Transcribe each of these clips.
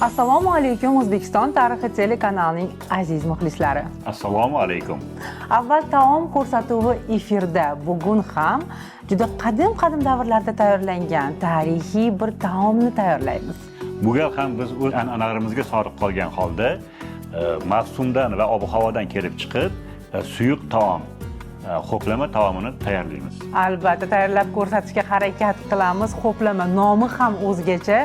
Assalomu alaykum O'zbekiston tarixi telekanalining aziz muxlislari. Assalomu alaykum. Avval taom ko'rsatuvi efirda. Bugun ham juda qadim davrlarda tayyorlangan tarixiy bir taomni tayyorlaymiz. Bu gal ham biz o'z an'analarimizga sodiq qolgan holda mavsumdan va ob-havodan kelib chiqib suyuq taom, xo'plama taomini tayyorlaymiz. Albatta tayyorlab ko'rsatishga harakat qilamiz. Xo'plama nomi ham o'zgacha.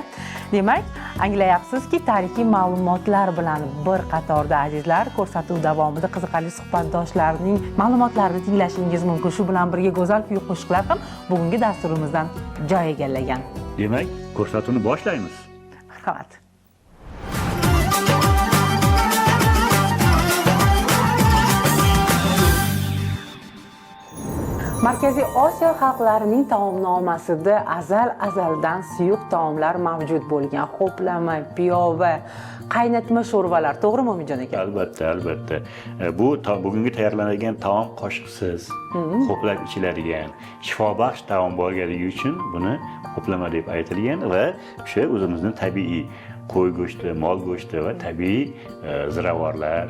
Demak, anglayapsizki, tarixiy ma'lumotlar bilan bir qatorda azizlar ko'rsatuv davomida qiziqarli suhbatdoshlarning ma'lumotlarini tinglashingiz mumkin. Shu bilan birga go'zal kuy qo'shiqlar ham bugungi dasturimizdan joy egallagan. Demak, ko'rsatuvni boshlaymiz. Marhamat. Markaziy Osiyo xalqlarining taomnomasida azaldan suyuq taomlar mavjud bo'lgan. Xo'plama, piyova, qaynatma sho'rvalar, to'g'rimi Umijon aka? Albatta. Bugungi tayyorlanadigan taom qoshiqsiz, xo'plab ichiladigan, shifobaxsh taom bo'lganligi uchun buni xo'plama deb aytilgan va o'sha o'zimizning tabiiy qo'y go'shti, mol go'shti va tabiiy ziravorlar,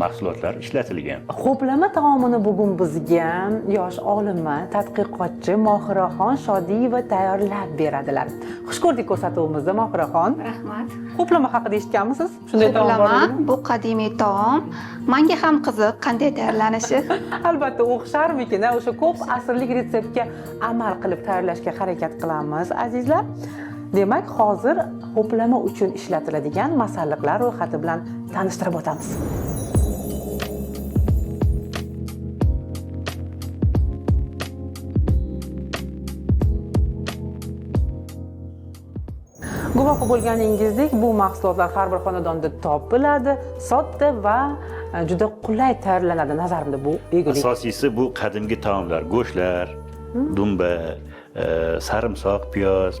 mahsulotlar ishlatilgan. Xo'plama taomini bugun bizga yosh olimma, tadqiqotchi Mohiraxon Shodiyeva tayyorlab beradilar. Xush ko'rdik ko'rsatuvimizda Mohiraxon. Rahmat. Xo'plama haqida eshitganmisiz? Shunday taom Xo'plama bu qadimiy taom. Menga ham qiziq qanday tayyorlanishi. Albatta o'xsharmikin, o'sha ko'p asrlik retseptga amal qilib tayyorlashga harakat qilamiz, azizlar. Demak, hozir xo'plama uchun ishlatiladigan masalliqlar ro'yxati bilan tanishtirib o'tamiz. Guvohi bo'lganingizdek, bu mahsulotlar har bir xonadonda topiladi, sodda va juda qulay tayyorlanadi. Nazarimda bu yegulik. Asosiysi bu qadimgi taomlar, go'shtlar, dumba, sarimsoq,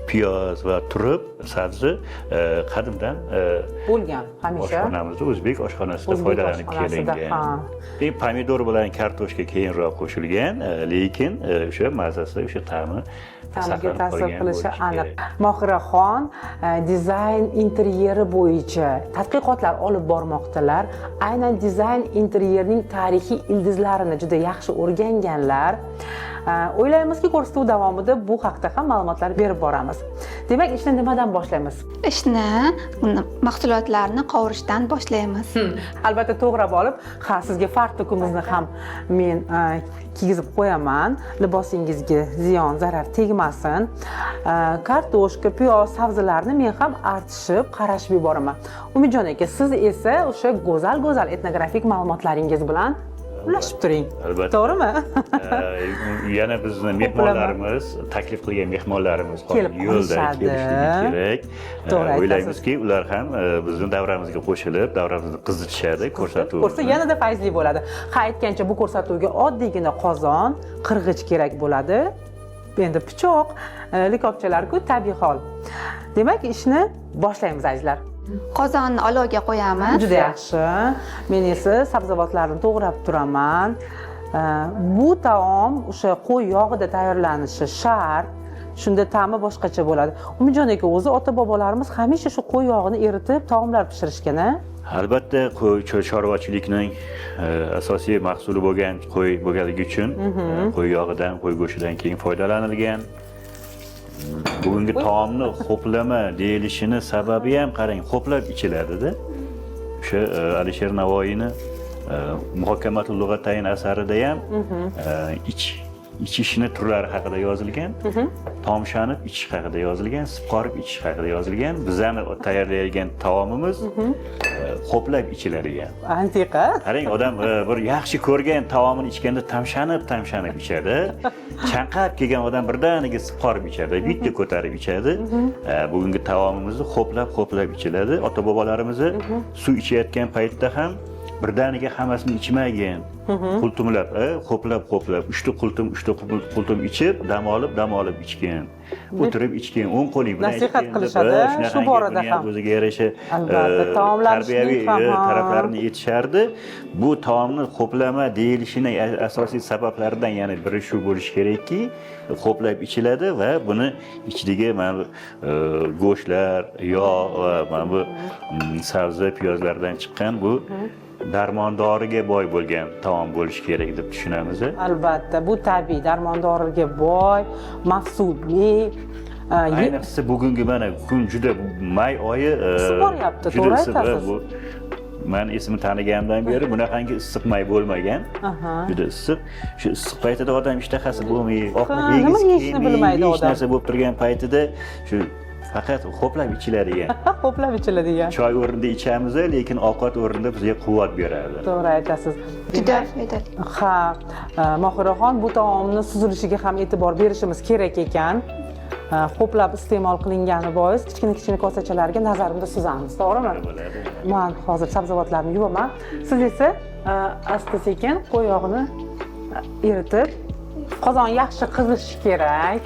piyoz va turib sabzi qadimdan bo'lgan hamisha. Oshxonamizda o'zbek oshxonasida foydalanib kelingan. Pomidor bilan kartoshka keyinroq qo'shilgan, lekin o'sha mazasi, o'sha ta'mi ta'miga ta'sir qilishi aniq. Mohiraxon dizayn interyeri bo'yicha tadqiqotlar olib bormoqdalar. Aynan dizayn interyerining tarixiy ildizlarini juda yaxshi o'rganganlar. O'ylaymizki, ko'rsatuv davomida bu haqda ham ma'lumotlar berib boramiz. Demak, ishni nimadan boshlaymiz? Ishni mahsulotlarni qovurishdan boshlaymiz. Albatta to'g'rab olib, sizga fartukimizni ham men kiygizib qo'yaman. Libosingizga ziyon, zarar tegmasin. Kartoshka, piyoz, sabzilarni men ham artishib, qarashib yuboraman. Umijon aka, siz esa o'sha go'zal etnografik ma'lumotlaringiz bilan ulashib turing. Albatta. To'g'rimi? Yana bizni mehmonlarimiz, taklif qilgan mehmonlarimiz yo'lda kelishligi kerak. O'ylaymizki, ular ham bizning davramizga qo'shilib, davramizni qizitishadi, ko'rsatuv. Ko'rsa yanada fayzli bo'ladi. Aytgancha bu ko'rsatuvga oddiygina qozon, qirg'ich kerak bo'ladi. Endi pichoq, likopchalar-ku tabiiy hol. Demak, ishni boshlaymiz azizlar. Qozonni olovga qo'yamiz. Juda yaxshi. Men esa sabzavotlarni to'g'rab turaman. Bu taom o'sha qo'y yog'ida tayyorlanishi shart. Shunda ta'mi boshqacha bo'ladi. Umijon aka, o'zi ota-bobolarimiz hamisha shu qo'y yog'ini eritib taomlar pishirishgan-a? Albatta, chorvachilikning asosiy mahsuli bo'lgan qo'y bo'lganligi uchun qo'y yog'idan, qo'y go'shtidan keyin foydalanilgan. Bugungi taomni xo'plama deyilishini sababi ham qarang, xo'plab ichiladi-da. O'sha Alisher Navoiyning Muhokkamatul Lug'atayn asarida ham ichishni turlari haqida yozilgan, tomshanib ichish haqida yozilgan, sipqorib ichish haqida yozilgan. Bizning tayyorlaydigan taomimiz xo'plab ichiladigan. Antiqa. Qarang, odam bir yaxshi ko'rgan taomini ichganda tamshanib ichadi. Chanqab kelgan odam birdaniga sipqorib ichadi, bitta ko'tarib ichadi. Bugungi taomimizni xo'plab ichiladi. Ota-bobolarimiz suv ichayotgan paytda ham birdaniga hammasini ichmagin. Qultumlab, qo'plab, uchta qultum ichib, dam olib ichgin. O'tirib ichgin, o'ng qo'ling bilan nasihat qilishadi, shu borada ham. O'ziga yarasha Albatta, taomlanishning tarbiyaviy taraflarini aytishardi. Bu taomni qo'plama deyilishining asosiy sabablaridan yana biri shu bo'lishi kerakki, qo'plab ichiladi va buni ichiga mana go'shtlar, yog' va mana bu sabzi, piyozlardan chiqqan bu darmondoriga boy bo'lgan taom bo'lishi kerak deb tushunamiz. Albatta, bu tabiiy, darmondoriga boy, mavsumiy. Ayniqsa bugungi mana kun juda may oyi Isib boryapti, to'g'ri aytasiz. Men esimni tanigandan beri bunaqangi issiq may bo'lmagan. Juda issiq. Shu issiq paytida odam ishtahasi bo'lmay, nima yeyishni bilmaydi odam. Hech narsa bo'lib turgan paytida shu faqat xo'plab ichiladigan. Xo'plab ichiladigan. Choy o'rnida ichamiz, lekin ovqat o'rnida bizga quvvat beradi. To'g'ri aytasiz. Juda foydali. Ha, Mohiraxon, bu taomni suzilishiga ham e'tibor berishimiz kerak ekan. Xo'plab iste'mol qilingani bois kichkina kosachalarga nazarimda suzamiz, to'g'rimi? Men hozir sabzavotlarni yuvaman. Siz esa asta-sekin qo'y yog'ini eritib, qozon yaxshi qizishi kerak.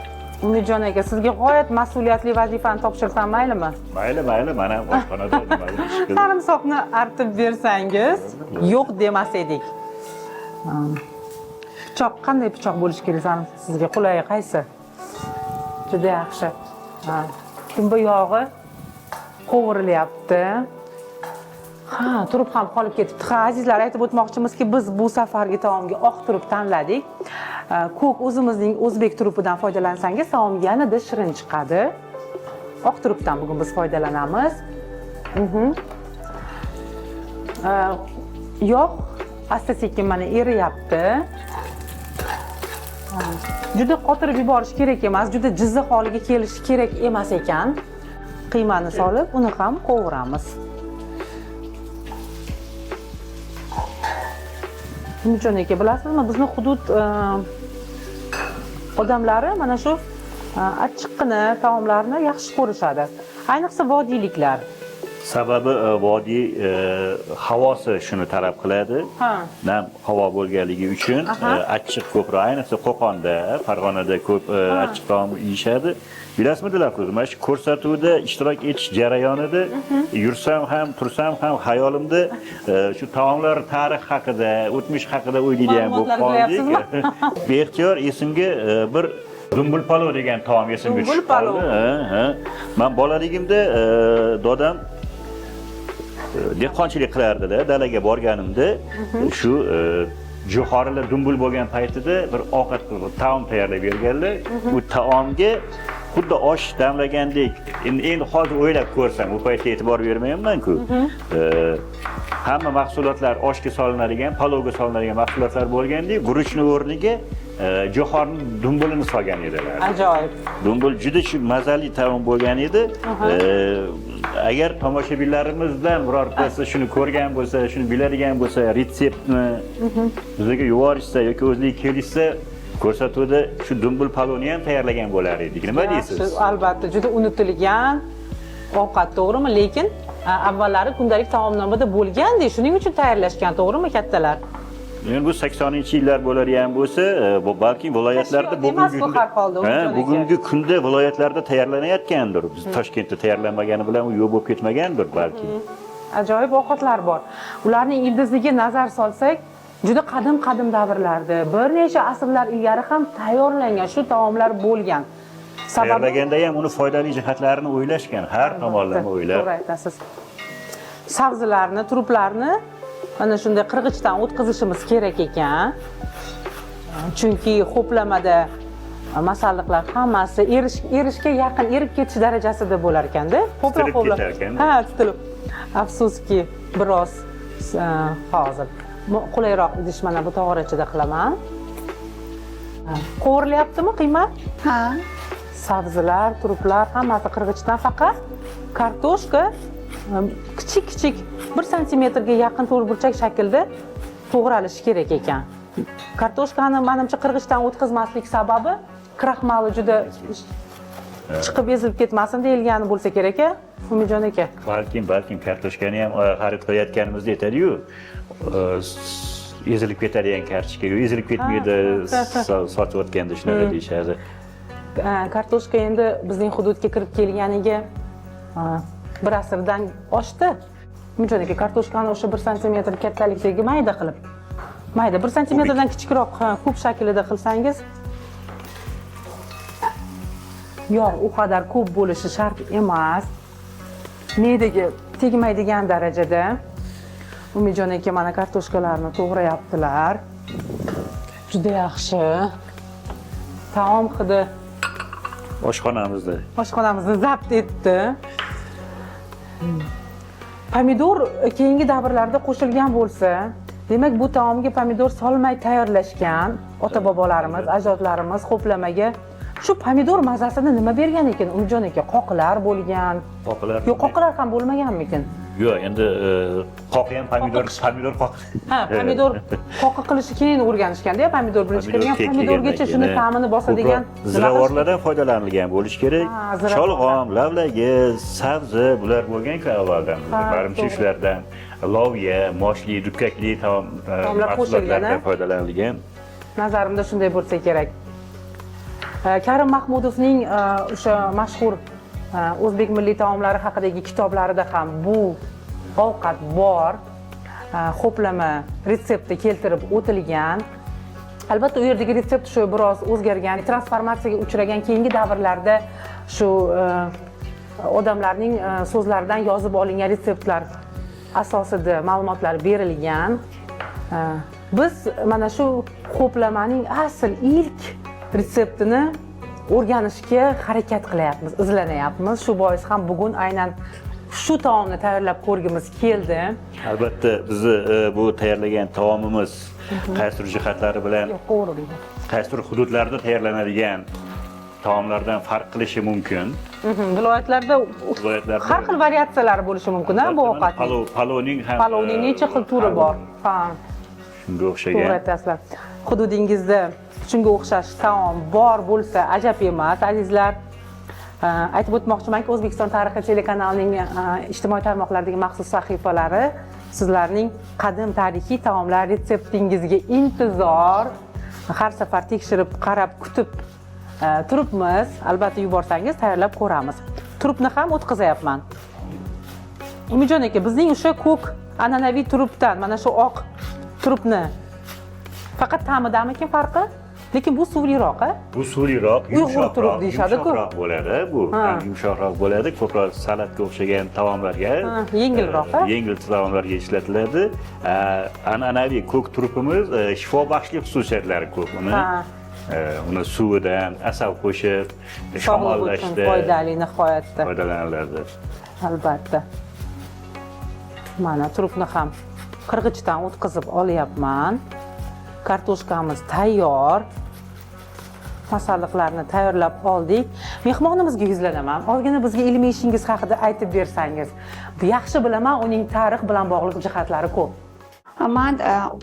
Umidjon aka, sizga g'oyat mas'uliyatli vazifani topshirsam maylimi? Mayli, mana boshxonada nima ish qilib. Sarimsoqni artib bersangiz, yo'q demas edik. Pichoq, qanday pichoq bo'lishi kerak sizga? Qulay qaysi? Juda yaxshi. Dumba yog'i qovurilyapti. Turib ham qolib ketibdi. Azizlar, aytib o'tmoqchimizki, biz bu safargi taomga oq turib tanladik. Ko'k o'zimizning o'zbek turupidan foydalansangiz, taom yanada shirin chiqadi. Oq turupdan bugun biz foydalanamiz. Yog' asta-sekin mana eriyapti. Juda qotirib yuborish kerak emas, juda jizza holiga kelishi kerak emas ekan. Qiymani solib, uni ham qovuramiz. Umidjon aka, bilasizmi, bizni hudud odamlari mana shu achchiqqina taomlarni yaxshi ko'rishadi. Ayniqsa vodiyliklar. Sababi vodiy havosi shuni talab qiladi. Nam havo bo'lganligi uchun achchiq ko'proq, ayniqsa Qo'qonda, Farg'onada ko'p achchiq taom yeyishadi. Bilasizmi, Dilafruz, mana shu ko'rsatuvda ishtirok etish jarayonida yursam ham, tursam ham xayolimda shu taomlar tarix haqida, o'tmish haqida o'ylaydigan bo'lib qoldik. Beixtiyor esimga bir dumbul palov degan taom esimga tushib qoldi. Men bolaligimda dodam dehqonchilik qilardi-da, dalaga borganimda shu jo'xorilar dumbul bo'lgan paytida bir ovqat taom tayyorlab berganlar. Bu taomga xuddi osh damlagandek, endi hozir o'ylab ko'rsam, u paytda e'tibor bermayapman-ku. Hamma mahsulotlar oshga solinadigan, palovga solinadigan mahsulotlar bo'lgandek, guruchni o'rniga jo'xorning dumbulini solgan edilar. Ajoyib. Dumbul juda mazali taom bo'lgan edi. Agar tomoshabinlarimizdan birortasi shuni ko'rgan bo'lsa, shuni biladigan bo'lsa, retseptni bizga yuborishsa yoki o'zligi kelishsa, ko'rsatuvda shu dumbul palovni ham tayyorlagan bo'lar edik. Nima deysiz? Albatta, juda unutilgan ovqat, to'g'rimi? Lekin avvallari kundalik taomnomada bo'lgandek, shuning uchun tayyorlashgan, to'g'rimi, kattalar? Men bu 80-yillar bo'ladigan bo'lsa, balki viloyatlarda bugungi kunda viloyatlarda tayyorlanayotgandir. Biz Toshkentda tayyorlanmagani bilan u yo'q bo'lib ketmagandir balki. Ajoyib ovqatlar bor. Ularning ildizligiga nazar solsak, juda qadim davrlarda, bir necha asrlar ilgari ham tayyorlangan shu taomlar bo'lgan. Tayyorlaganda ham uni foydali jihatlarini o'ylashgan, har tomonlama o'ylab. To'g'ri aytasiz. Sabzilarni, turuplarni ana shunday qirg'ichdan o'tkazishimiz kerak ekan. Chunki xo'plamada masalliqlar hammasi erishga yaqin, erib ketish darajasida bo'lar ekanda. Xo'plab. Tutilib. Afsuski, biroz hozir qulayroq idish mana bu tog'orachida qilaman. Qovurilyaptimi qiyma? Ha. Sabzilar, turuplar hammasi qirg'ichdan, faqat kartoshka kichik 1 santimetrga yaqin to'rtburchak shaklda to'g'ralishi kerak ekan. Kartoshkani menimcha qirg'ichdan o'tkazmaslik sababi kraxmali juda chiqib ezilib ketmasin deyilgani bo'lsa kerak-a, Umidjon aka. Balkim kartoshkani ham xarid qilayotganimizda aytadi-yu, ezilib ketadigan kartoshka, ezilib ketmaydi, sotayotganda shunaqa deyishadi. Kartoshka endi bizning hududga kirib kelganiga bir asrdan oshdi. Umidjon aka, kartoshkani o'sha 1 santimetr kattalikdagi mayda qilib, mayda 1 santimetrdan kichikroq, kub shaklida qilsangiz, yog' u qadar ko'p bo'lishi shart emas. Me'daga tegmaydigan darajada. Umidjon aka mana kartoshkalarni to'g'rayaptilar. Juda yaxshi. Taom hidi oshxonamizni zabt etdi. Pomidor keyingi davrlarda qo'shilgan bo'lsa, demak bu taomga pomidor solmay tayyorlashgan ota-bobolarimiz, ajdodlarimiz xo'plamaga shu pomidor mazasini nima bergan ekan? Umidjon aka, qoqlar bo'lgan. Yo'q, qoqlar ham bo'lmaganmikin? Yo'q, endi qoqi ham pomidor qoq. Ha, pomidor qoqi qilishni keyin o'rganishganda, pomidor birinchi kirgan, pomidorgacha shuni ta'mini bosadigan ziravorlardan foydalanilgan bo'lish kerak. Sholg'om, lavlagi, sabzi bular bo'lgan-ku avvaldan. Barimcha shulardan loviya, moshli, dukkakli mahsulotlardan foydalanilgan. Nazarimda shunday bo'lsa kerak. Karim Mahmudovning o'sha mashhur o'zbek milliy taomlari haqidagi kitoblarida ham bu ovqat bor. Xo'plama retsepti keltirib o'tilgan. Albatta u yerdagi retsept shu biroz o'zgargan, transformatsiyaga uchragan keyingi davrlarda shu odamlarning so'zlaridan yozib olingan retseptlar asosida ma'lumotlar berilgan. Biz mana shu xo'plamaning asl ilk retseptini o'rganishga harakat qilyapmiz, izlanayapmiz. Shu bois ham bugun aynan shu taomni tayyorlab ko'rgimiz keldi. Albatta bizni bu tayyorlagan taomimiz qaysi jihatlari bilan qaysi hududlarda tayyorlanadigan taomlardan farq qilishi mumkin. Viloyatlarda har xil variatsiyalari bo'lishi mumkin-a bu ovqatning. Palovning necha xil turi bor. Ha. Shunga o'xshagan. To'g'ri aytasizlar. Hududingizda shunga o'xshash taom bor bo'lsa ajab emas, azizlar. Aytib o'tmoqchimanki, O'zbekiston tarixi telekanalining ijtimoiy tarmoqlardagi maxsus sahifalari sizlarning qadim tarixiy taomlar retseptingizga intizor. Har safar tekshirib, qarab, kutib turibmiz. Albatta yuborsangiz tayyorlab ko'ramiz. Turubni ham o'tkazayapman. Umidjon aka, bizning o'sha ko'k an'anaviy turubdan mana shu oq turubni faqat ta'midamikin farqi? Lekin bu suvliroq-a? Bu suvliroq, yumshoqroq deyishadi-ku. Yumshoqroq bo'ladi. Bu yumshoqroq bo'ladi. Ko'proq salatga o'xshagan taomlarga, yengilroq-a? Yengil taomlarga ishlatiladi. An'anaviy ko'k turupimiz shifobaxshlik xususiyatlari ko'p. Uni suvidan asal qo'shib, shamollashda foydali nihoyatda foydalaniladi. Albatta. Mana turupni ham qirg'ichdan o'tkazib olyapman. Kartoshkamiz tayyor. Masalliqlarni tayyorlab oldik. Mehmonimizga yuzlanaman. Ozgina bizga ilmiy ishingiz haqida aytib bersangiz. Yaxshi bilaman, uning tarix bilan bog'liq jihatlari ko'p. Men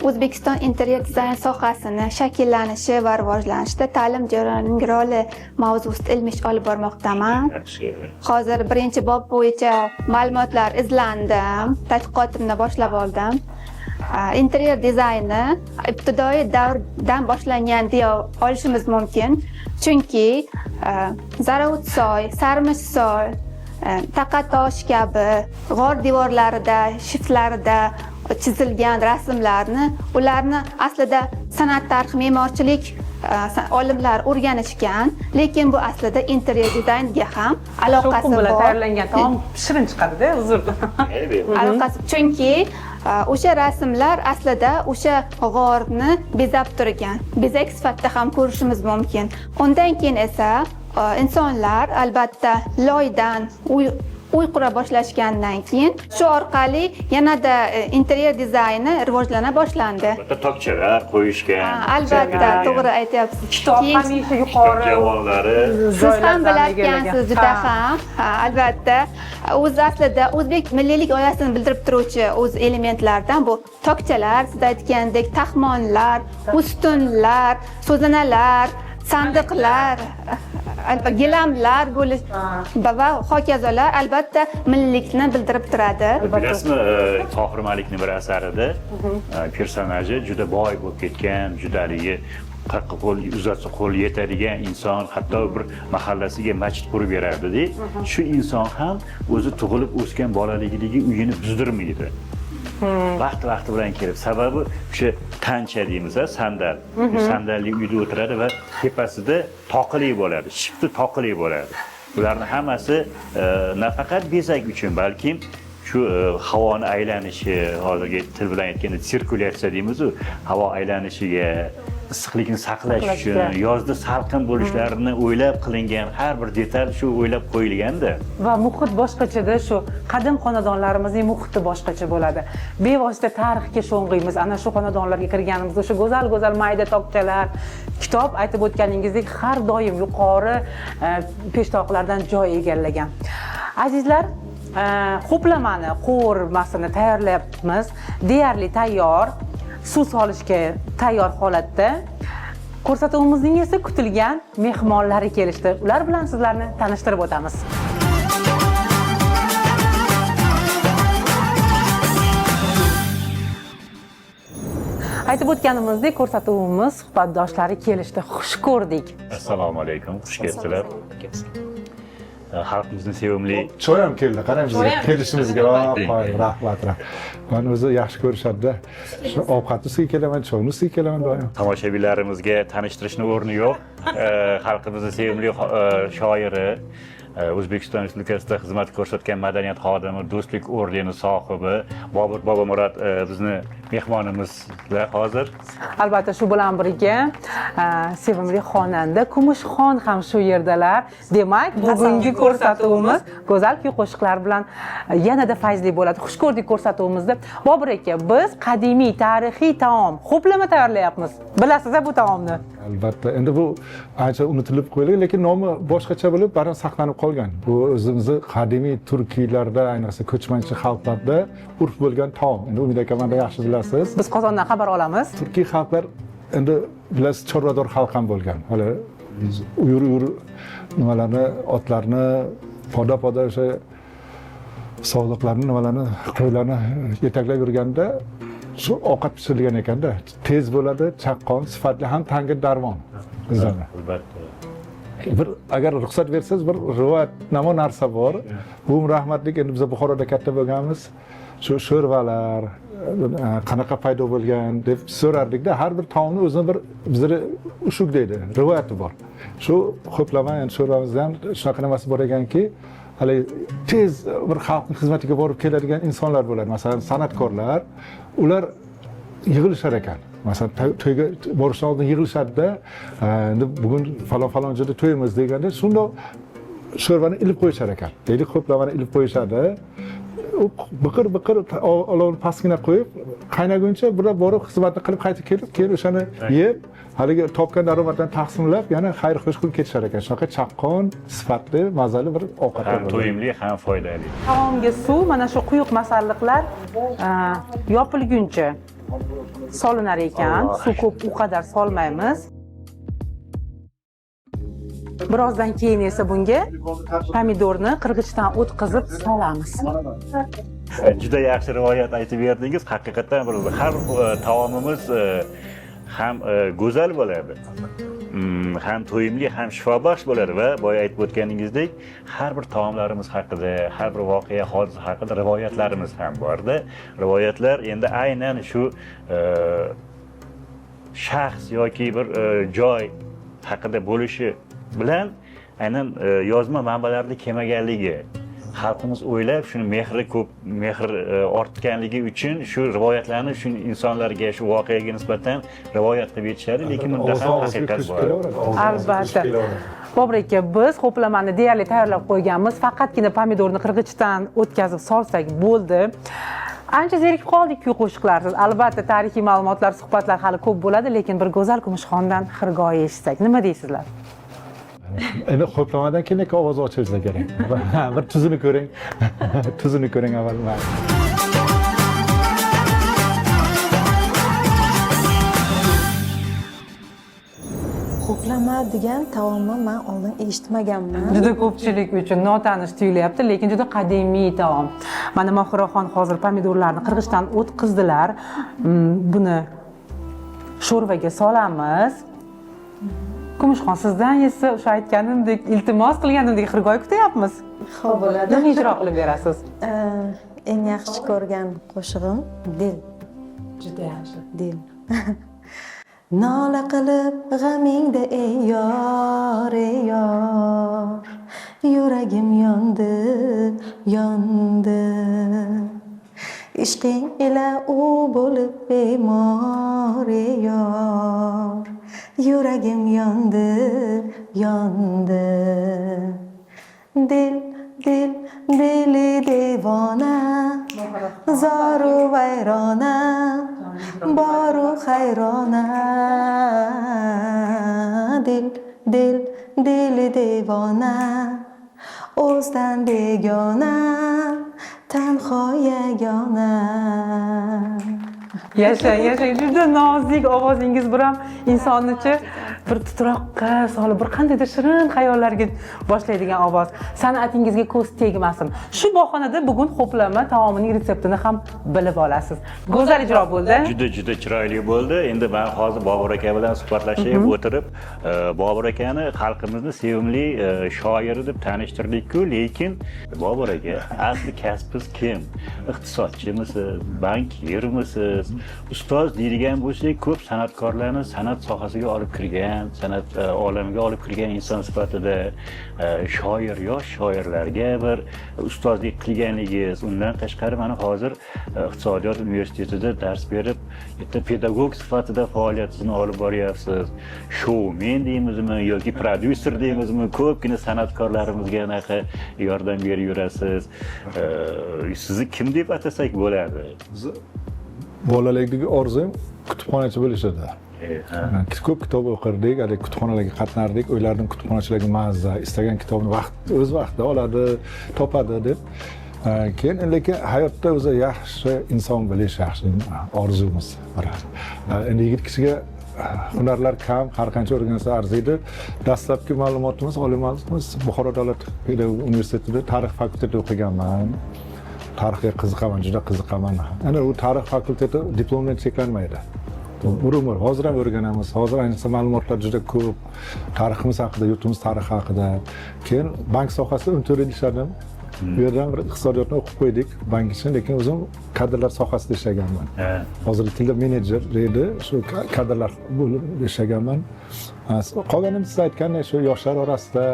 O'zbekiston interyer dizayn sohasini shakllanishi va rivojlanishida ta'lim jarayonining roli mavzusida ilmiy ish olib bormoqdaman. Hozir birinchi bob bo'yicha ma'lumotlar izlandim, tadqiqotimni boshlab oldim. Interyer dizayni ibtidoiy davrdan boshlangan deya olishimiz mumkin. Chunki Zaravutsoy, Sarmishsoy, Taqatosh kabi g'or devorlarida, shiftlarida chizilgan rasmlarni, ularni aslida san'at tarixi, me'morchilik olimlar o'rganishgan, lekin bu aslida interyer dizaynga ham aloqasi bor. Bilan tayyorlangan taom shirin chiqadi-da, uzr. Aloqasi, chunki o'sha rasmlar aslida o'sha g'orni bezab turgan, bezak sifatida ham ko'rishimiz mumkin. Undan keyin esa insonlar albatta loydan uy qura boshlashgandan keyin shu orqali yanada interyer dizayni rivojlana boshlandi. Tokchalar qo'yishgan. Albatta, to'g'ri aytyapsiz. Kitob hamisha yuqori javonlari. Siz ham bilarkansiz juda ham. Albatta, o'zi aslida o'zbek milliylik g'oyasini bildirib turuvchi o'z elementlardan bu tokchalar, siz aytgandek taxmonlar, ustunlar, so'zanalar, sandiqlar, albatta gilamlar bo'lish va hokazolar albatta millilikni bildirib turadi. Bilasizmi, Tohir Malikning bir asarida personaji juda boy bo'lib ketgan, juda haligi qirq qo'l uzatsa qo'l yetadigan inson, hatto bir mahallasiga masjid qurib berardi-da. Shu inson ham o'zi tug'ilib o'sgan bolaligidagi uyini buzdirmaydi. Vaqti bilan kelib, sababi o'sha tancha deymiz, sandal. Sandalli uyda o'tiradi va tepasida toqili bo'ladi, shifti toqili bo'ladi. Bularning hammasi nafaqat bezak uchun, balki shu havoni aylanishi, hozirgi til bilan aytganda sirkulyatsiya deymiz-ku, havo aylanishiga, issiqlikni saqlash uchun, yozda salqin bo'lishlarini o'ylab qilingan har bir detal shu o'ylab qo'yilganda. Va muhit boshqachada, shu qadim xonadonlarimizning muhiti boshqacha bo'ladi. Bevosita tarixga sho'ng'iymiz. Ana shu xonadonlarga kirganimizda o'sha go'zal ma'yda tokchalar, kitob aytib o'tganingizdek har doim yuqori peshtoqlardan joy egallagan. Azizlar, ho'plamani qo'rmasini tayyorlayapmiz. Deyarli tayyor. Suv solishga tayyor holatda. Ko'rsatuvimizning esa kutilgan mehmonlari kelishdi. Ular bilan sizlarni tanishtirib o'tamiz. Aytib o'tganimizdek, ko'rsatuvimiz suhbatdoshlari kelishdi. Xush ko'rdik. Assalomu alaykum, xush kelibsizlar. Xalqimizning sevimli choy ham keldi. Qarang, bizga kelishimizga rahmat. Meni o'zi yaxshi ko'rishadi-da. Shu ovqatni ustiga kelaman, choyni ustiga kelaman doim. tomoshabinlarimizga tanishtirishning o'rni yo'q. Xalqimizning sevimli shoiri, O'zbekiston Respublikasida xizmat ko'rsatgan madaniyat xodimi, Do'stlik ordeni sohibi Bobur Bobomurod bizni mehmonimizlar hozir. Albatta shu bilan birga sevimli xonanda Kumushxon ham shu yerdalar. Demak, bugungi ko'rsatuvimiz go'zal kuy-qo'shiqlar bilan yanada fayzli bo'ladi. Xush ko'rdik ko'rsatuvimizda. Bobur aka, biz qadimiy tarixiy taom ho'plama tayyorlayapmiz. Bilasiz-a bu taomni? Albatta. Endi bu ancha unutilib qo'yilgan, lekin nomi boshqacha bo'lib, baribir saqlanib qolgan. Bu o'zimizning qadimiy turkiylarda, ayniqsa ko'chmanchi xalqlarda urf bo'lgan taom. Endi Umid aka menda yaxshi bilasiz. Biz Qozondan xabar olamiz. Turkiy xalqlar endi bilasiz chorvador xalq ham bo'lgan. Hali uyur nimalarni, otlarni poda o'sha sog'liqlarni nimalarni, qo'ylarni yetaklab yurganda shu ovqat pishirilgan ekanda, tez bo'ladi, chaqqon, sifatli ham tanga darmon. Bizlarda. Albatta. Bir agar ruxsat bersangiz, bir rivoyat namo narsa bor. Bu rahmatlik, endi biz Buxoroda katta bo'lganmiz. Shu sho'rvalar qanaqa paydo bo'lgan deb so'rardik-da, har bir taomni o'zini bir bizda ushuk deydi, rivoyati bor. Shu ho'plama, endi sho'rvamizda ham shunaqa nimasi bor ekanki, hali tez bir xalqning xizmatiga borib keladigan insonlar bo'ladi. Masalan, san'atkorlar, ular yig'ilishar ekan. Masalan, to'yga borishdan oldin yig'ilishadi-da, endi bugun falon joyda to'yimiz deganda, shunda sho'rvani ilib qo'yishar ekan. Deylik, ho'plamani ilib qo'yishadi. U biqir olovni pastgina qo'yib, qaynaguncha bular borib xizmatni qilib qaytib kelib, keyin o'shani yeb, haligi topgan daromaddan taqsimlab, yana xayr-xo'sh qilib ketishar ekan. Shunaqa chaqqon, sifatli, mazali bir ovqat. Ham to'yimli, ham foydali. Taomga suv, mana shu quyuq masalliqlar yopilguncha solinar ekan. Suv ko'p u qadar solmaymiz. Birozdan keyin esa bunga pomidorni qirg'ichdan o'tkazib solamiz. Juda yaxshi rivoyat aytib berdingiz. Haqiqatan har taomimiz ham go'zal bo'ladi. Ham to'yimli, ham shifobaxsh bo'ladi va boya aytib o'tganingizdek, har bir taomlarimiz haqida, har bir voqea, hodisa haqida rivoyatlarimiz ham bor-da. Rivoyatlar endi aynan shu shaxs yoki bir joy haqida bo'lishi bilan aynan yozma manbalarda kelmaganligi, xalqimiz o'ylab shuni mehr ortganligi uchun shu rivoyatlarni shu insonlarga, shu voqeaga nisbatan rivoyat qilib yetishadi, lekin unda ham haqiqat bor. Albatta. Bobur aka, biz ho'plamani deyarli tayyorlab qo'yganmiz. Faqatgina pomidorni qirg'ichdan o'tkazib solsak bo'ldi. Ancha zerikib qoldik kuy-qo'shiqlarsiz. Albatta tarixiy ma'lumotlar, suhbatlar hali ko'p bo'ladi, lekin bir go'zal Kumushxondan xirgoyi eshitsak, nima deysizlar? Endi ho'plamadan keyin ovoz ochishingiz kerak. Bir tuzini ko'ring. Tuzini ko'ring avval. Ho'plama degan taomni men oldin eshitmaganman. Juda ko'pchilik uchun notanish tuyulyapti, lekin juda qadimiy taom. Mana Mohiraxon hozir pomidorlarni qirg'ichdan o'tkazdilar. Buni sho'rvaga solamiz. Kumushxon, sizdan esa o'sha aytganimdek, iltimos qilganimdek xirgoy kutyapmiz. Xo'p bo'ladi. Nima ijro qilib berasiz? Eng yaxshi ko'rgan qo'shig'im dil. Juda yaxshi. Dil. Nola qilib g'amingda ey yor, yuragim yondi, yondi. Ishqing ila u bo'lib bemor, yor, yuragim yondi, yondi. Dil, dil, dili devona, zoru vayrona, boru hayrona. Dil, dil, dili devona, o'zdan begona, tanho yagona. Yashang, yashang. Juda nozik ovozingiz bilan insonnichi bir titroqqa solib, bir qandaydir shirin xayollarga boshlaydigan ovoz. San'atingizga ko'z tegmasin. Shu bahonada bugun ho'plama taomining retseptini ham bilib olasiz. Go'zal ijro bo'ldi. Juda chiroyli bo'ldi. Endi men hozir Bobur aka bilan suhbatlashib o'tirib, Bobur akani xalqimizni sevimli shoiri deb tanishtirdik-ku, lekin Bobur aka, asli kasbingiz kim? Iqtisodchimisiz, bankirmisiz? Ustoz deydigan bo'lsak, ko'p san'atkorlarni san'at sohasiga olib kirgan, san'at olamiga olib kirgan inson sifatida shoir, yosh shoirlarga bir ustozlik qilganligingiz, undan tashqari mana hozir iqtisodiyot universitetida dars berib, bitta pedagog sifatida faoliyatingizni olib boryapsiz. Shoumen deymizmi yoki prodyuser deymizmi, ko'pgina san'atkorlarimizga anaqa yordam berib yurasiz. Sizni kim deb atasak bo'ladi? Bolalikdagi orzum kutubxonachi bo'lish edi. Ko'p kitob o'qirdik, kutubxonalarga qatnardik, uylarning kutubxonachilarga mazza, istagan kitobni o'z vaqtida oladi, topadi deb. Keyin lekin hayotda o'zi yaxshi inson bo'lish yaxshi orzumiz bor. Endi yigit kishiga hunarlar kam, har qancha o'rgansa arziydi. Dastlabki ma'lumotimiz, oliy ma'lumotimiz Buxoro davlat pedagogik universitetida tarix fakultetida o'qiganman. Tarixga qiziqaman, juda qiziqaman. Ana u tarix fakulteti diplomdan cheklanmaydi. Bir umr hozir ham o'rganamiz. Hozir ayniqsa ma'lumotlar juda ko'p. Tariximiz haqida, yurtimiz tarixi haqida. Keyin bank sohasida 14 yil ishladim. Bu yerdan bir iqtisodiyotni o'qib qo'ydik, bank uchun, lekin o'zim kadrlar sohasida ishlaganman. Hozirgi tilda menejer edi, shu kadrlar bo'lib ishlaganman. Qolganimiz siz aytgandek shu yoshlar orasida,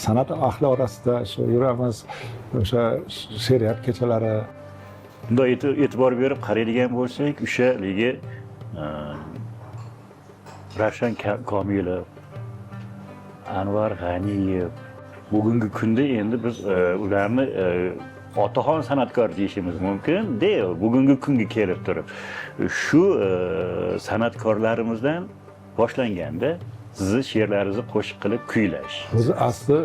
san'at ahli orasida shu yuramiz, o'sha she'riyat kechalari. Bunda e'tibor berib qaraydigan bo'lsak, o'sha ligi Ravshan Komilov, Anvar G'aniyev, bugungi kunda endi biz ularni otaxon san'atkor deyishimiz mumkin. Bugungi kunga kelib turib, shu san'atkorlarimizdan boshlanganda sizni she'rlaringizni qo'shiq qilib kuylash. O'zi asli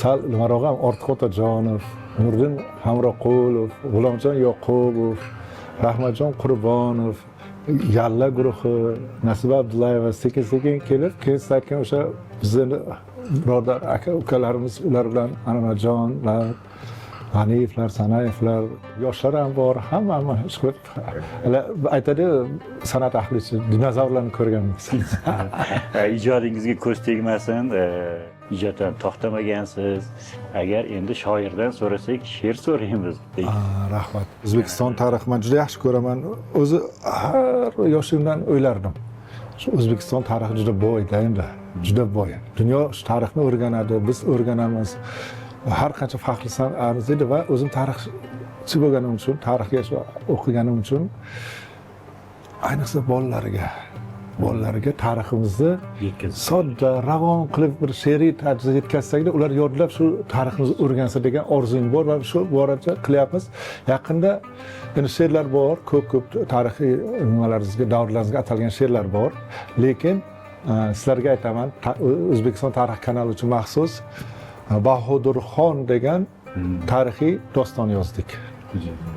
sal nimaroq ham Ortiq Otajonov, Nurdin Hamroqulov, G'ulomjon Yoqubov, Rahmatjon Qurbonov, Yalla guruhi, Nasiba Abdullayeva sekin-sekin kelib, keyin aytgan o'sha bizni birodar aka ukalarimiz, ular bilan Anvarjonlar, G'aniyevlar, Sanayevlar, yoshlar ham bor, hamma aytadi, san'at ahli dinozavrlarni ko'rganmiz. Ijodingizga ko'z tegmasin, ijoddan to'xtamagansiz. Agar endi shoirdan so'rasak, she'r so'raymiz. Rahmat. O'zbekiston tarixini men juda yaxshi ko'raman. O'zi har yoshimdan o'ylardim. Shu O'zbekiston tarixi juda boy-da endi, juda boy. Dunyo shu tarixni o'rganadi, biz o'rganamiz. Har qancha faxrlansam arziydi va o'zim tarixchi bo'lganim uchun, tarixga o'qiganim uchun ayniqsa bolalarga tariximizni sodda, ravon qilib bir she'riy tarzda yetkazsakda, ular yodlab shu tariximizni o'rgansa degan orzum bor va shu borada qilyapmiz. Yaqinda endi she'rlar bor, ko'p tarixiy nimalaringizga, davrlaringizga atalgan she'rlar bor, lekin sizlarga aytaman, O'zbekiston tarix kanali uchun maxsus Bahudurxon degan tarixiy doston yozdik.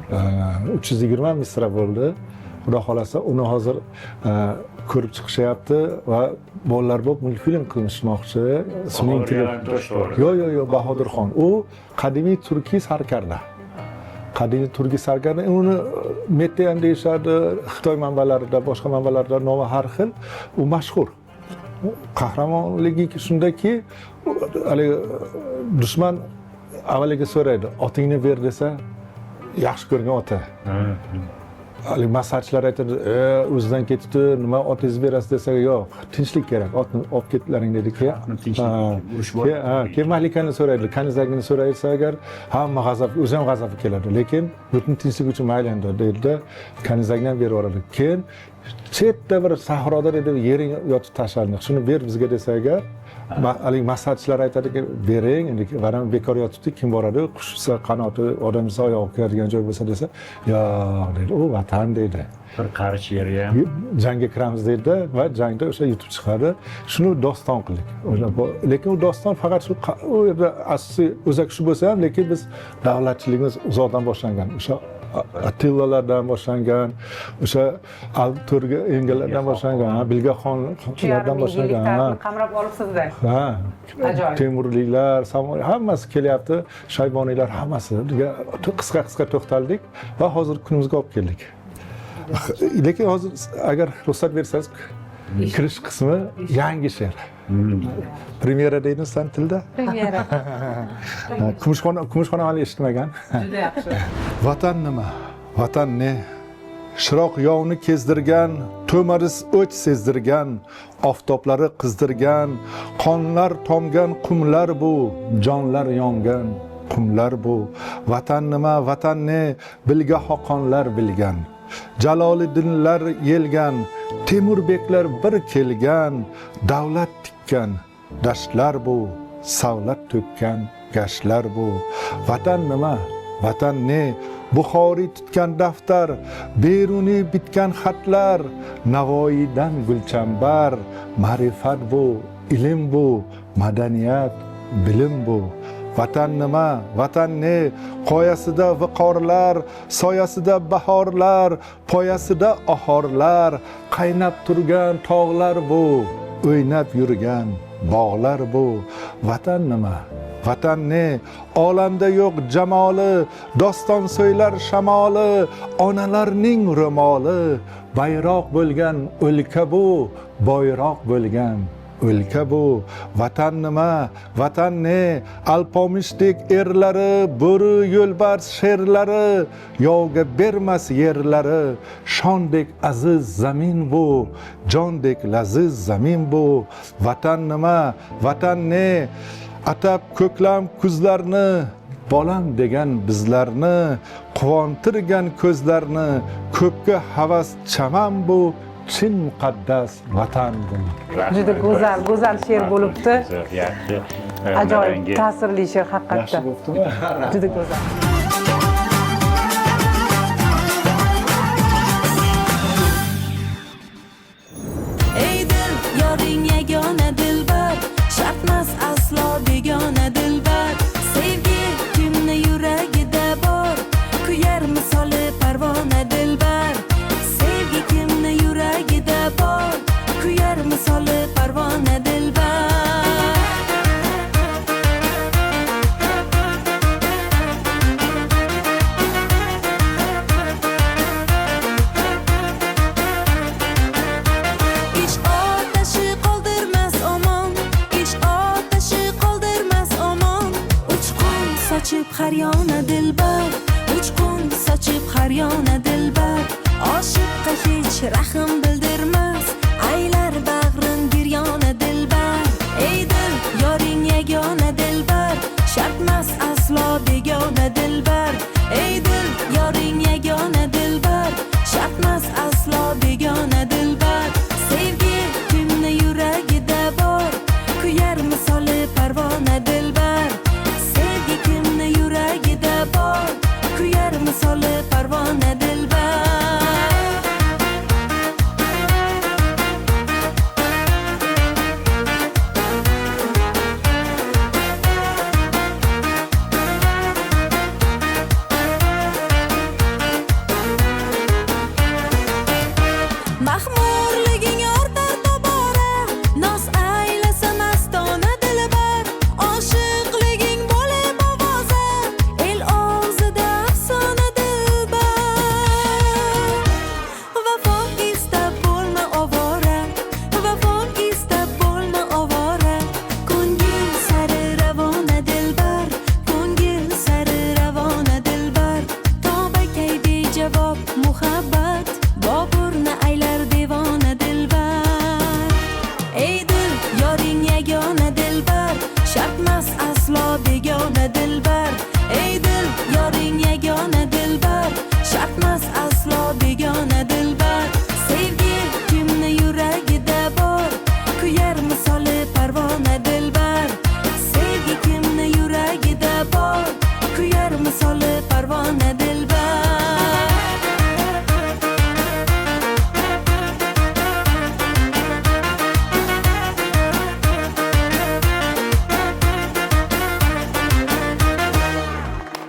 320 misra bo'ldi. xudo xolasa uni hozir ko'rib chiqishyapti va bolalar bo'lib multfilm qilishmoqchi. Ismining yo'q, Bahodirxon. U qadimiy turkiy sarkarda. Qadimiy turkiy sarkarda uni Mette ham deyishadi, Xitoy manbalarida, boshqa manbalarda nomi har xil. U mashhur. Qahramonligi shundaki, haligi dushman avvaliga so'raydi, otingni ber desa, yaxshi ko'rgan ota. Haligi maslahatchilar aytadi, o'zidan ketibdi, nima otingizni berasiz desa, yo'q, tinchlik kerak, otni olib ketlaring dedi. Keyin Malikani so'raydi, kanizagini so'raysa agar, hamma g'azab, o'zi ham g'azabga keladi, lekin butun tinchlik uchun mayli endi deydi, kanizagini ham berib yuboradi. Keyin chetda bir sahroda dedi, yering yotib tashlandiq, shuni ber bizga desa agar, haligi maslahatchilar aytadiki, bering, endi varam bekor yotibdi, kim boradi, qushsa qanoti, odam desa oyog'i kiradigan joy bo'lsa desa, yo'q deydi, u vatan deydi. Bir qarich yeri ham jangga kiramiz deydi va jangda o'sha yutib chiqadi. Shuni doston qildik. Lekin u doston faqat shu u yerda asosiy o'zak shu bo'lsa ham, lekin biz davlatchiligimiz uzoqdan boshlangan. O'sha Attilalardan boshlangan, o'sha Alturga engalardan boshlangan, Bilgaxonlardan boshlangan. Qamrab olibsiz-da. Ha. Ajoyib. Temurliklar, hammasi kelyapti, Shayboniylar hammasi. Qisqa to'xtaldik va hozir kunimizga olib keldik. Lekin hozir agar ruxsat bersangiz, kirish qismi yangi she'r. Premyera deymiz san tilda? Premyera. Kumushxona hali eshitmagan. Juda yaxshi. Vatan nima? Vatan ne? Shiroq yovni kezdirgan, to'maris o'ch sezdirgan, oftoblari qizdirgan, qonlar tomgan qumlar bu, jonlar yongan qumlar bu. Vatan nima? Vatan ne? Bilga xoqonlar bilgan. Jaloliddinlar yelgan, Temurbeklar bir kelgan, davlat tikkan dashtlar bu, savlat to'kkan gashtlar bu. Vatan nima? Vatan ne? Buxoriy tutgan daftar, Beruniy bitgan xatlar, Navoiydan gulchambar, ma'rifat bu, ilm bu, madaniyat, bilim bu. Vatan nima? Vatan ne? Qoyasida viqorlar, soyasida bahorlar, poyasida ohorlar, qaynab turgan tog'lar bu, o'ynab yurgan bog'lar bu. Vatan nima? Vatan ne? Olamda yo'q jamoli, doston so'ylar shamoli, onalarning ro'moli, bayroq bo'lgan o'lka bu, boyroq bo'lgan o'lka bu. Vatan nima? Vatan ne? Alpomishdek erlari, bo'ri yo'lbars sherlari, yovga bermas yerlari, shondek aziz zamin bu, jondek laziz zamin bu. Vatan nima? Vatan ne? Atab ko'klam kuzlarni, bolam degan bizlarni, quvontirgan ko'zlarni, ko'pga havas chaman bu, chin muqaddas vatan bu. Juda go'zal she'r bo'libdi. Yaxshi. Ajoyib ta'sirli she'r haqiqatdan. Yaxshi bo'ptimi? Juda go'zal. Ey dil, yoring yagona dilbar, shartmas aslo begona dilbar. Sevgi kimni yuragida bor, kuyar misoli parvona dilbar. Sevgi kimni yuragida bor, kuyar misoli parvona dilbar. Ish otashi qoldirmas omon, ish otashi qoldirmas omon. Uchqun sochib har yona dilbar, uchqun sochib har yona dilbar. Oshiqqa hech rahm bildirmas, aylar bag'rin giryona dilbar. Ey dil, yoring yagona dilbar, shartmas aslo begona dilbar. Ey dil, yoring yagona dilbar, shartmas aslo begona dilbar. Sevgi kimni yuragida bor, kuyar misoli parvona dilbar. Sevgi kimni yuragida bor, kuyar misoli parvona dilbar.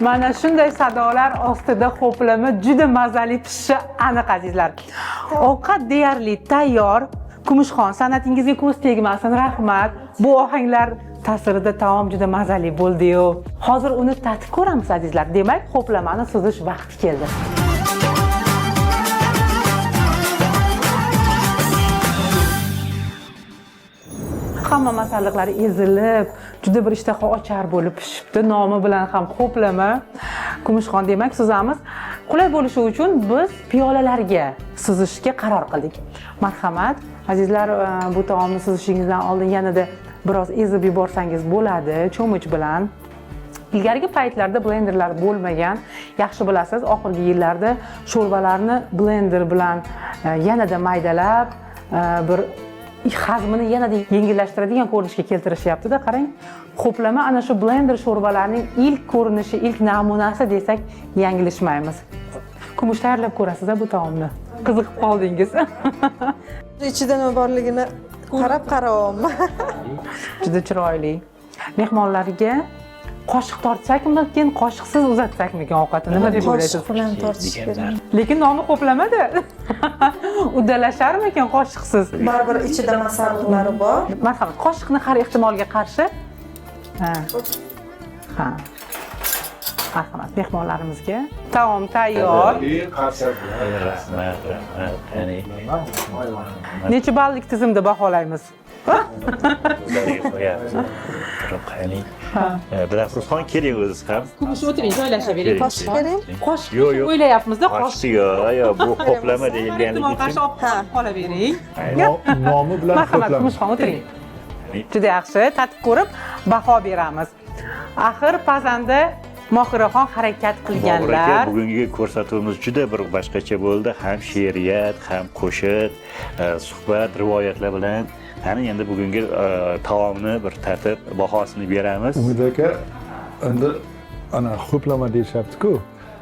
Mana shunday sadolar ostida xo'plama juda mazali pishishi aniq azizlar. Ovqat deyarli tayyor. Kumushxon, san'atingizga ko'z tegmasin, rahmat. Bu ohanglar ta'sirida taom juda mazali bo'ldi-yu. Hozir uni tatib ko'ramiz azizlar. Demak, xo'plamani suzish vaqti keldi. Hamma masalliqlari ezilib, juda bir ishtaha ochar bo'lib pishibdi. Nomi bilan ham xo'plama. Kumushxon demak suzamiz. Qulay bo'lishi uchun biz piyolalarga suzishga qaror qildik. Marhamat, azizlar, bu taomni suzishingizdan oldin yanada biroz ezib yuborsangiz bo'ladi, cho'mich bilan. Ilgarigi paytlarda blenderlar bo'lmagan, yaxshi bilasiz, oxirgi yillarda sho'rvalarni blender bilan yanada maydalab, bir hazmini yanada yengillashtiradigan ko'rinishga keltirishyapti-da. Qarang, xo'plama ana shu blender sho'rvalarining ilk ko'rinishi, ilk namunasi desak, yanglishmaymiz. Kumush tayyorlab ko'rasiz bu taomni. Qiziqib qoldingiz. Ichida nima borligini qarab qarayapman. Juda chiroyli. Mehmonlarga qoshiq tortsakmikin, qoshiqsiz uzatsakmikin ovqatni? Nima deb o'ylaysiz? Qoshiq bilan tortish kerak. Lekin nomi xo'plamada. Uddalasharmikin qoshiqsiz? Baribir ichida masalliqlari bor. Marhamat, qoshiqni har ehtimolga qarshi. Ha. Marhamat, mehmonlarimizga taom tayyor. Rahmat. Qani. Necha ballik tizimda baholaymiz? Qani. Biroq Rusxon keling o'ziz ham. Kumush o'tiring, joylashavering. Qoshiq kerak? Qo'shiq Yo'q, yo'q. o'ylayapmiz-da, Qo'shiq yo'q, bu xo'plama deyilganligi qarshi uchun. olib qolavering. Nomi bilan Marhamat, xo'plama. Kumushxon o'tiring. Juda yaxshi, tatib ko'rib baho beramiz. Axir pazanda Mohiraxon harakat qilganlar. Bugungi ko'rsatuvimiz juda bir boshqacha bo'ldi. Ham she'riyat, ham qo'shiq, suhbat, rivoyatlar bilan ana endi bugungi taomni bir tatib bahosini beramiz. Umid aka, endi ana xo'plama deyishyapti-ku.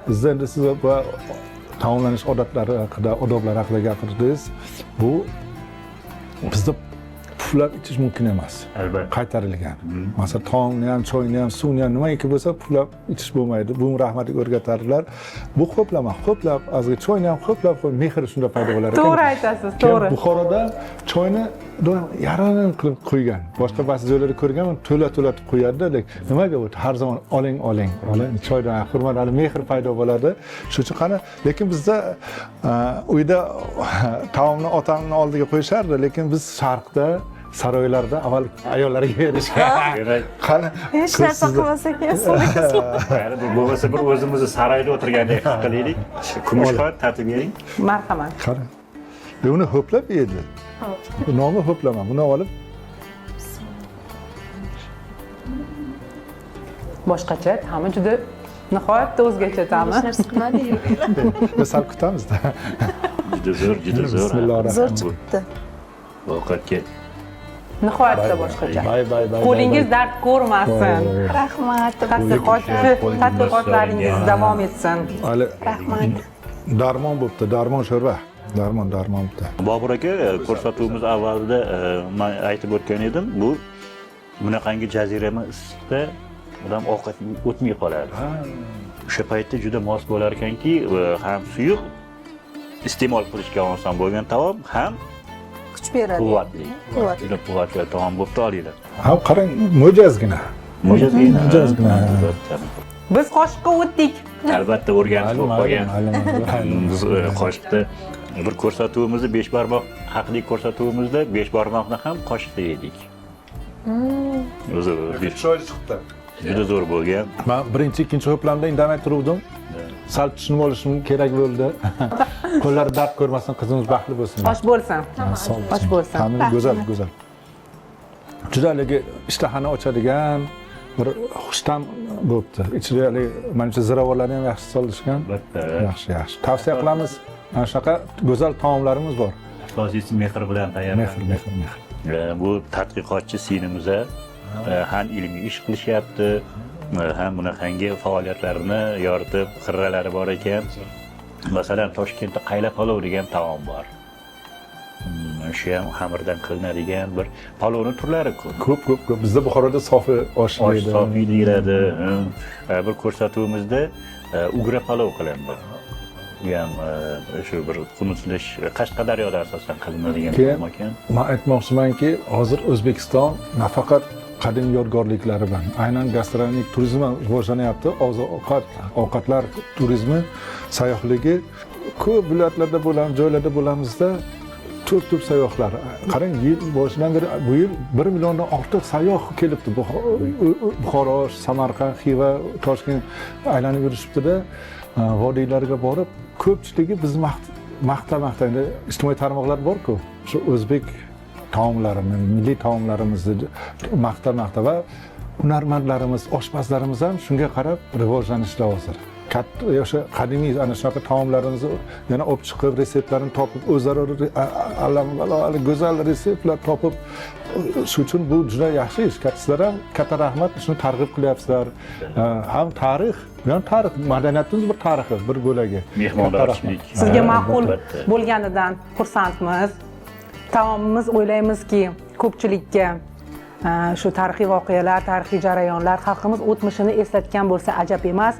Bizda endi siz va taomlanish odatlari haqida, odoblari haqida gapirdingiz. Bu bizda puflab ichish mumkin emas. Albatta. Qaytarilgan. Masalan, taomni ham, choyni ham, suvni ham nimaiki bo'lsa puflab ichish bo'lmaydi. Bu rahmatli o'rgatadilar. Bu xo'plama, xo'plab, azga choyni ham xo'plab qo'y, mehr shunda paydo bo'lar ekan. To'g'ri aytasiz, to'g'ri. Buxoroda choyni yarim qilib qo'ygan. Boshqa ba'zi joylarda ko'rganman, to'la-to'latib qo'yadi, lekin nimaga bu har zaman oling, choydan hurmatli mehr paydo bo'ladi. Shuning uchun qani, lekin bizda uyda taomni otamni oldiga qo'yishardi, lekin biz sharqda saroylarda avval ayollarga berishgan. Qani, Hech narsa qilmasak ham Bu bo'lmasa bir o'zimizni saroyda o'tirgandek his qilaylik. Kumushxon tatib bering. Marhamat. Qarang. Buni ho'plab yedi. Bu nomi ho'plama. Buni olib Boshqacha, ta'mi juda nihoyatda o'zgacha ta'mi. hech narsa qilmadik. biz sal kutamiz-da. Juda zo'r, juda zo'r. Bismillahirrohmanirrohim. Zo'r chiqibdi. Ovqatga Nihoyatda boshqacha. Bay. Qo'lingiz dard ko'rmasin. Rahmat. Tadqiqotlaringiz davom etsin. Hali Rahmat. darmon bo'pti, darmon sho'rva. Darmon bo'pti. Bobur aka, ko'rsatuvimiz avvalida men aytib o'tgan edim, bu bunaqangi jazirama issiqda odam ovqat o'tmay qoladi. O'sha paytda juda mos bo'lar ekanki, ham suyuq iste'mol qilishga oson bo'lgan taom, ham Kuch beradi. quvvatli. Quvvat. Juda quvvatli taom bo'pti olinglar. Ha, qarang, mo'jazgina. Mo'jazgina. Biz qoshiqqa o'tdik. Albatta o'rganib qolgan. Biz qoshiqda bir ko'rsatuvimizni 5 barmoq haqli ko'rsatuvimizda 5 barmoqni ham qoshiqda yedik. O'zi Chiroyli chiqdi. juda zo'r bo'lgan. Men birinchi, ikkinchi ho'plamda indamay turuvdim. Sal tushunib olishim kerak bo'ldi. Qo'llari dard ko'rmasin, qizimiz baxtli bo'lsin. Osh bo'lsin. Osh bo'lsin. Ta'mi go'zal. Juda haligi ishtahani ochadigan bir xushtam bo'pti. Ichida menimcha ziravorlarni ham yaxshi solishgan. Albatta. Yaxshi. Tavsiya qilamiz. Mana shunaqa go'zal taomlarimiz bor. Asosiysi mehr bilan tayyorlangan. Mehr. Bu tadqiqotchi sinimiz ham ilmiy ish qilishyapti, ham bunaqangi faoliyatlarni yoritib, xirralari bor ekan. Masalan, Toshkentda qayla palov degan taom bor. shu ham xamirdan qilinadigan bir palovni turlari ko'p. Ko'p. Bizda Buxoroda sofi osh Osh yeydi. sofiy deyiladi. Bir ko'rsatuvimizda ugra palov qilindi. Bu ham shu bir xunuslish Qashqadaryoda asosan qilinadigan Keyin taom ekan. men aytmoqchimanki, hozir O'zbekiston nafaqat qadimiy yodgorliklari bilan, aynan gastronomik turizm ham rivojlanyapti. Ovqatlar turizmi, sayyohligi ko'p viloyatlarda bo'lamiz, joylarda bo'lamizda turp sayyohlar. Qarang, yil boshidan beri bu yil 1 milliondan ortiq sayyoh kelibdi. Buxoro, Samarqand, Xiva, Toshkent aylanib yurishibdi-da, vodiylarga borib, ko'pchiligi bizni maqtaydi. Ijtimoiy tarmoqlar bor-ku, shu o'zbek taomlarimiz, milliy taomlarimizni maqta va hunarmandlarimiz, oshpazlarimiz ham shunga qarab rivojlanishda hozir. Katta o'sha qadimiy ana shunaqa taomlarimizni yana olib chiqib, retseptlarini topib, o'zlari allambalo go'zal retseptlar topib, shu uchun bu juda yaxshi ish. Sizlar ham katta rahmat, shuni targ'ib qilyapsizlar. Ham tarix, madaniyatimiz bir tarixi, bir bo'lagi. Mehmondo'stlik. Sizga ma'qul bo'lganidan xursandmiz. Taomimiz o'ylaymizki, ko'pchilikka shu tarixiy voqealar, tarixiy jarayonlar xalqimiz o'tmishini eslatgan bo'lsa ajab emas.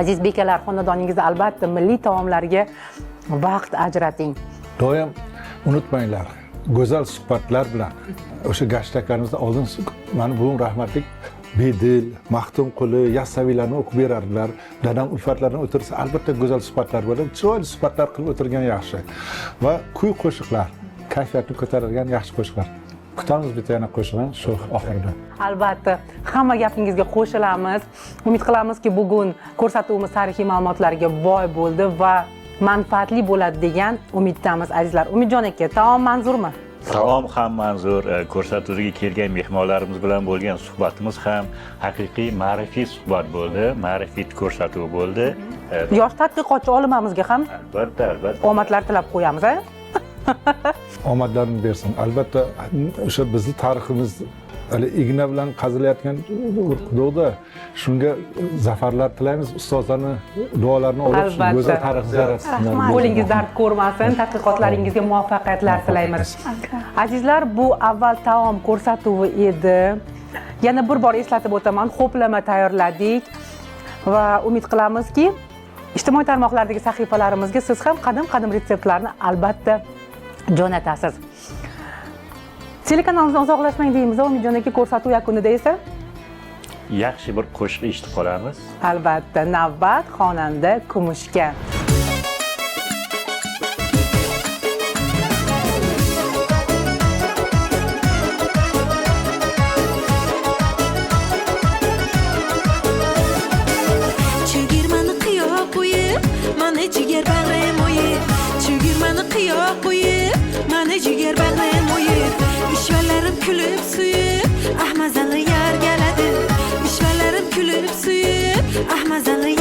Aziz bekalar, xonadoningizda albatta milliy taomlarga vaqt ajrating. Doim unutmanglar, go'zal suhbatlar bilan o'sha gashtaklarimizni oldin mana bu rahmatlik Bedil, Maxtumquli, Yassaviylarni o'qib berardilar. Dadam ulfatlardan o'tirsa, albatta go'zal suhbatlar bo'ladi. Chiroyli suhbatlar qilib o'tirgan yaxshi. Va kuy qo'shiqlar, kayfiyatni ko'taradigan yaxshi qo'shiqlar. Kutamiz bitta yana qo'shiqni shu oxirida. Albatta, hamma gapingizga qo'shilamiz. Umid qilamizki, bugun ko'rsatuvimiz tarixiy ma'lumotlarga boy bo'ldi va manfaatli bo'ladi degan umiddamiz, azizlar. Umidjon aka, taom manzurmi? Taom ham manzur, ko'rsatuvga kelgan mehmonlarimiz bilan bo'lgan suhbatimiz ham haqiqiy ma'rifiy suhbat bo'ldi, ma'rifiy ko'rsatuv bo'ldi. Yosh tadqiqotchi olimamizga ham Albatta. omadlar tilab qo'yamiz, a? Omadlarini bersin. Albatta o'sha bizning tariximiz hali igna bilan qazilayotgan quduqda shunga zafarlar tilaymiz. Ustozlarni duolarini olib go'zal tarix yaratsinlar. Qo'lingiz dard ko'rmasin, tadqiqotlaringizga muvaffaqiyatlar tilaymiz. Azizlar, bu avval taom ko'rsatuvi edi. Yana bir bor eslatib o'taman, xo'plama tayyorladik va umid qilamizki, ijtimoiy tarmoqlardagi sahifalarimizga siz ham qadim retseptlarni albatta jo'natasiz. Telekanalimizdan uzoqlashmang deymiz, Umidjon aka, ko'rsatuv yakunida esa Yaxshi bir qo'shiq eshitib qolamiz. albatta navbat xonanda Kumushga. Chegirmani qiyoq qo'yib, mana jigar bag'rim o'yib. Chegirmani qiyoq qo'yib, mana jigar bag'rim o'yib. Ishvalarim kulib suyib, ahmazali yargaladi. Ishvalarim kulib suyib, ahmazali